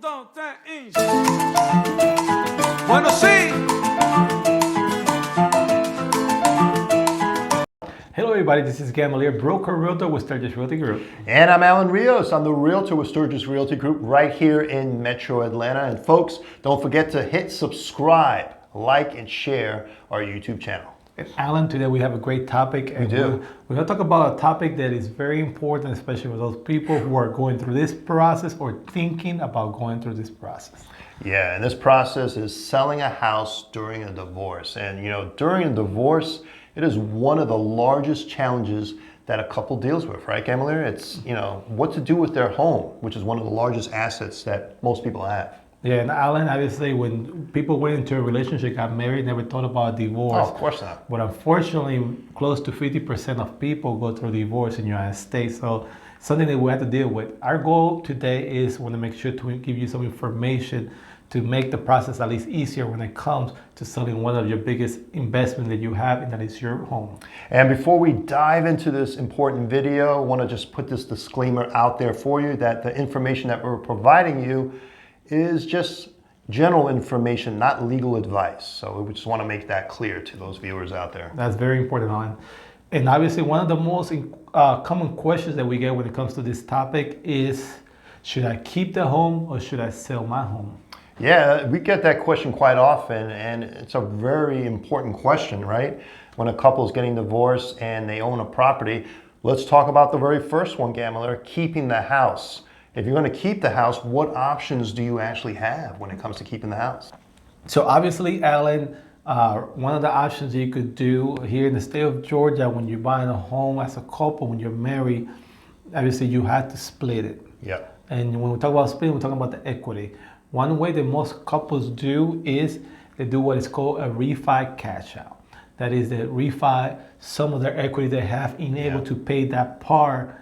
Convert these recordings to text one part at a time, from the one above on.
Dos, tres, y... Bueno, sí. Hello everybody, this is Gamalier, broker realtor with Sturgis Realty Group. And I'm Alan Rios. I'm the realtor with Sturgis Realty Group right here in Metro Atlanta. And folks, don't forget to hit subscribe, like, and share our YouTube channel. And Alan, today we have a great topic. And we're going to talk about a topic that is very important, especially for those people who are going through this process or thinking about going through this process. Yeah, and this process is selling a house during a divorce. And you know, during a divorce, it is one of the largest challenges that a couple deals with, right, Gamalier? It's, you know, what to do with their home, which is one of the largest assets that most people have. Yeah, and Alan, obviously, when people went into a relationship, got married, never thought about divorce. Oh, of course not. But unfortunately, close to 50% of people go through divorce in the United States. So something that we have to deal with. Our goal today is we want to make sure to give you some information to make the process at least easier when it comes to selling one of your biggest investments that you have, and that is your home. And before we dive into this important video, I want to just put this disclaimer out there for you that the information that we're providing you is just general information, not legal advice. So we just want to make that clear to those viewers out there. That's very important, Alan. And obviously, one of the most common questions that we get when it comes to this topic is, should I keep the home or should I sell my home? Yeah, we get that question quite often, and it's a very important question, right? When a couple is getting divorced and they own a property, let's talk about the very first one, Gamalier, keeping the house. If you're going to keep the house, what options do you actually have when it comes to keeping the house? So obviously, Alan, one of the options you could do here in the state of Georgia, when you're buying a home as a couple, when you're married, obviously you have to split it. Yeah. And when we talk about splitting, we're talking about the equity. One way that most couples do is they do what is called a refi cash out. That is, they refi some of their equity they have in able to pay that par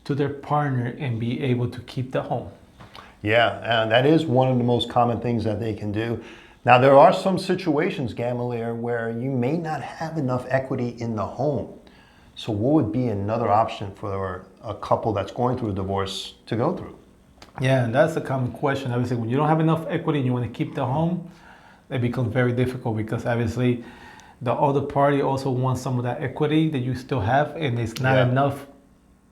to their partner and be able to keep the home. Yeah, and that is one of the most common things that they can do. Now, there are some situations, Gamalier, where you may not have enough equity in the home. So what would be another option for a couple that's going through a divorce to go through? Yeah, and that's a common question. Obviously, when you don't have enough equity and you want to keep the home, it becomes very difficult because obviously the other party also wants some of that equity that you still have, and it's not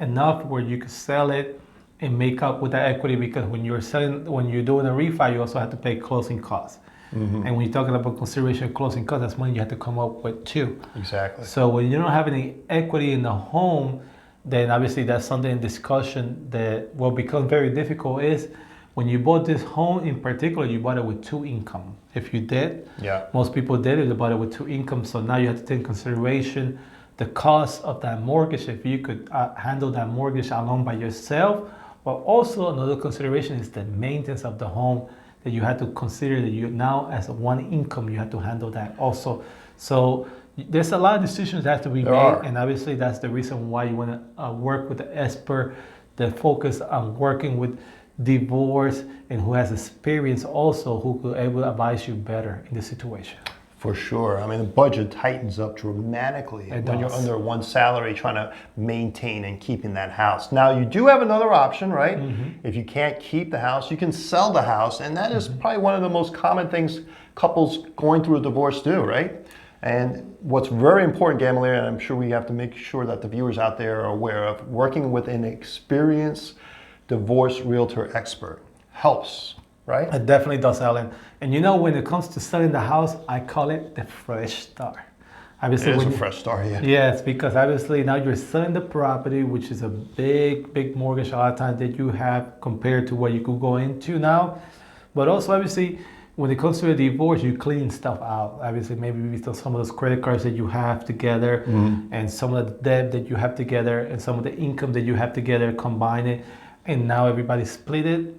enough where you could sell it and make up with that equity, because when you're doing a refi, you also have to pay closing costs. Mm-hmm. And when you're talking about consideration of closing costs, that's money you have to come up with too. Exactly. So when you don't have any equity in the home, then obviously that's something in discussion that will become very difficult. Is when you bought this home in particular, you bought it with two income. If you did, most people did it, they bought it with two incomes. So now you have to take in consideration the cost of that mortgage, if you could handle that mortgage alone by yourself. But also another consideration is the maintenance of the home, that you have to consider that you now as one income, you have to handle that also. So there's a lot of decisions that have to be made, and obviously that's the reason why you want to work with the expert that focus on working with divorce and who has experience also, who could able to advise you better in this situation. For sure. I mean, the budget tightens up dramatically when you're under one salary trying to maintain and keeping that house. Now, you do have another option, right? Mm-hmm. If you can't keep the house, you can sell the house. And that is probably one of the most common things couples going through a divorce do, right? And what's very important, Gamalier, and I'm sure we have to make sure that the viewers out there are aware of, working with an experienced divorce realtor expert helps. Right? It definitely does, Alan. And you know, when it comes to selling the house, I call it the fresh start. Obviously, it is a fresh start, yeah. Yes, because obviously now you're selling the property, which is a big mortgage a lot of times that you have compared to what you could go into now. But also, obviously, when it comes to a divorce, you clean stuff out. Obviously, maybe some of those credit cards that you have together, and some of the debt that you have together, and some of the income that you have together, combine it, and now everybody split it.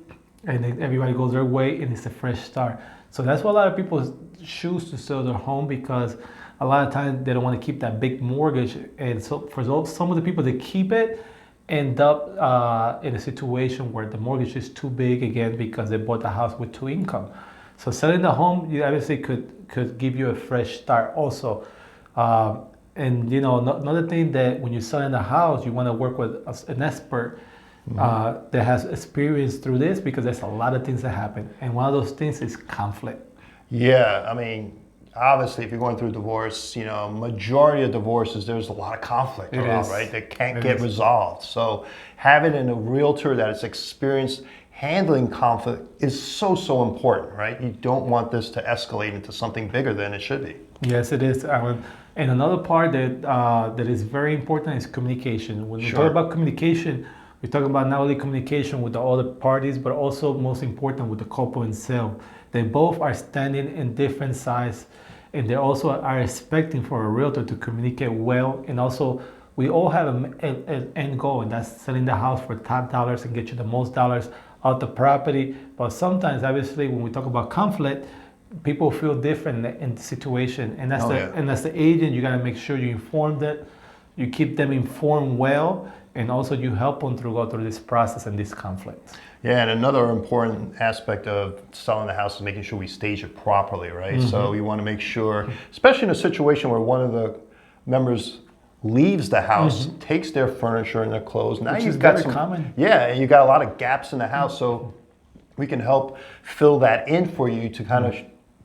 And then everybody goes their way, and it's a fresh start. So that's why a lot of people choose to sell their home, because a lot of times they don't want to keep that big mortgage. And so for some of the people that keep it, end up in a situation where the mortgage is too big again because they bought the house with two income. So selling the home, you obviously could give you a fresh start also. And you know, another thing that when you're selling the house, you want to work with an expert that has experience through this, because there's a lot of things that happen. And one of those things is conflict. Yeah, I mean, obviously, if you're going through a divorce, majority of divorces, there's a lot of conflict around, right? That can't get resolved. So having a realtor that is experienced handling conflict is so important, right? You don't want this to escalate into something bigger than it should be. Yes, it is, Alan. And another part that is very important is communication. When we talk about communication, we're talking about not only communication with the other parties, but also most important with the couple itself. They both are standing in different sides, and they also are expecting for a realtor to communicate well. And also, we all have an end goal, and that's selling the house for top dollars and get you the most dollars out the property. But sometimes, obviously, when we talk about conflict, people feel different in the situation, and that's the agent. You got to make sure you inform them, you keep them informed well, and also you help them go through this process and this conflict. Yeah, and another important aspect of selling the house is making sure we stage it properly, right? So you want to make sure, especially in a situation where one of the members leaves the house, takes their furniture and their clothes. Now you've got some common. Yeah, and you've got a lot of gaps in the house, so we can help fill that in for you to kind of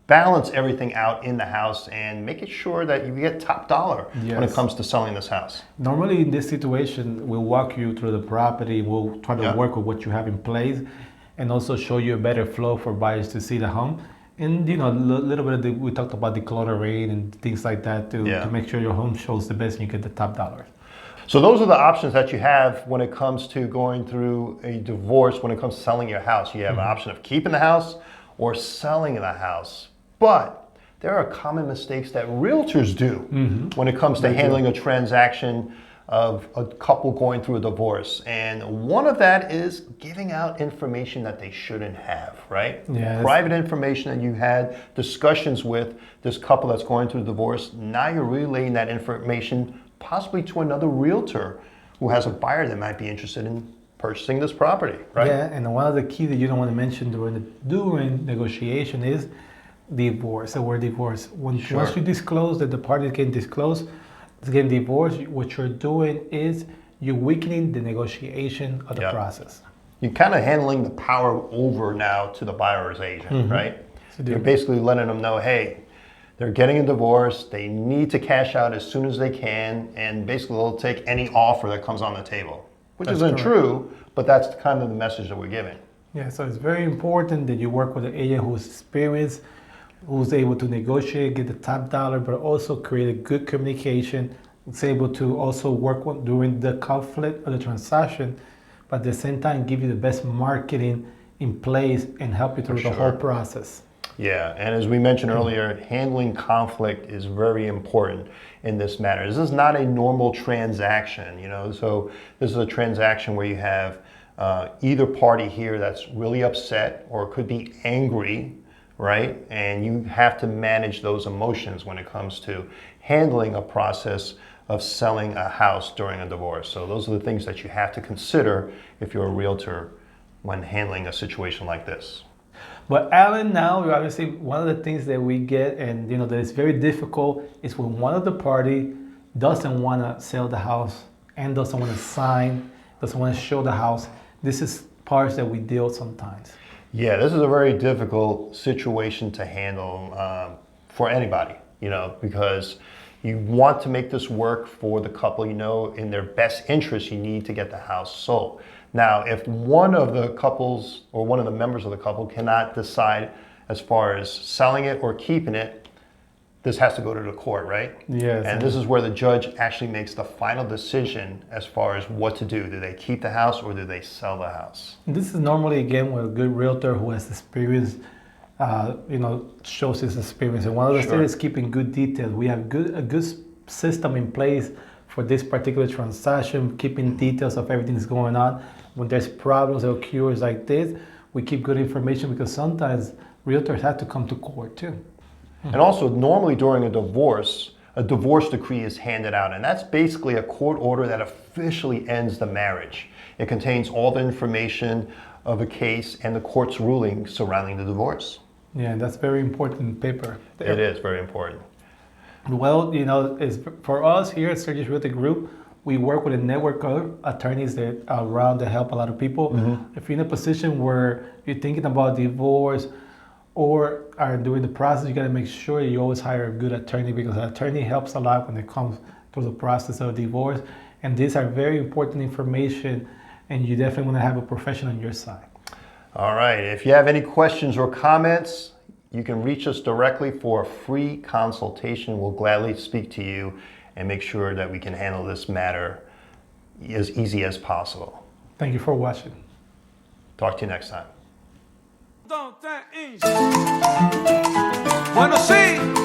balance everything out in the house and make it sure that you get top dollar when it comes to selling this house. Normally in this situation, we'll walk you through the property. We'll try to work with what you have in place and also show you a better flow for buyers to see the home. And a little bit we talked about decluttering and things like that to make sure your home shows the best and you get the top dollar. So those are the options that you have when it comes to going through a divorce. When it comes to selling your house, you have an option of keeping the house or selling the house. But there are common mistakes that realtors do when it comes to handling a transaction of a couple going through a divorce. And one of that is giving out information that they shouldn't have, right? Yeah, private information that you had discussions with this couple that's going through a divorce. Now you're relaying that information possibly to another realtor who has a buyer that might be interested in purchasing this property, right? Yeah, and one of the key that you don't want to mention during negotiation is divorce. The word divorce. Once you disclose that the party can disclose it's getting divorced, what you're doing is you're weakening the negotiation of the process. You're kind of handling the power over now to the buyer's agent, right? So you're basically letting them know, hey, they're getting a divorce, they need to cash out as soon as they can, and basically they'll take any offer that comes on the table, which isn't true, but that's kind of the message that we're giving. Yeah, so it's very important that you work with an agent who's experienced, who's able to negotiate, get the top dollar, but also create a good communication. It's able to also work during the conflict of the transaction, but at the same time give you the best marketing in place and help you through the whole process. Yeah, and as we mentioned earlier, handling conflict is very important in this matter. This is not a normal transaction, so this is a transaction where you have either party here that's really upset or could be angry, right? And you have to manage those emotions when it comes to handling a process of selling a house during a divorce. So those are the things that you have to consider if you're a realtor when handling a situation like this. But Alan, now obviously one of the things that we get and that is very difficult is when one of the party doesn't want to sell the house and doesn't want to sign, doesn't want to show the house. This is parts that we deal sometimes. Yeah, this is a very difficult situation to handle for anybody, because you want to make this work for the couple. In their best interest, you need to get the house sold. Now, if one of the couples or one of the members of the couple cannot decide as far as selling it or keeping it, this has to go to the court, right? Yes. And this is where the judge actually makes the final decision as far as what to do. Do they keep the house or do they sell the house? This is normally, again, with a good realtor who has experience, shows his experience. And one of the things is keeping good details. We have a good system in place for this particular transaction, keeping details of everything that's going on. When there's problems or cures like this, we keep good information because sometimes realtors have to come to court too. And also, normally during a divorce decree is handed out, and that's basically a court order that officially ends the marriage. It contains all the information of a case and the court's ruling surrounding the divorce. Yeah, that's very important paper. It is very important. Well, for us here at Sturgis Realty Group, We work with a network of attorneys that are around to help a lot of people. If you're in a position where you're thinking about divorce or are doing the process, you got to make sure you always hire a good attorney, because an attorney helps a lot when it comes to the process of divorce. And these are very important information, and you definitely want to have a professional on your side. All right. If you have any questions or comments, you can reach us directly for a free consultation. We'll gladly speak to you and make sure that we can handle this matter as easy as possible. Thank you for watching. Talk to you next time. Bueno, sí.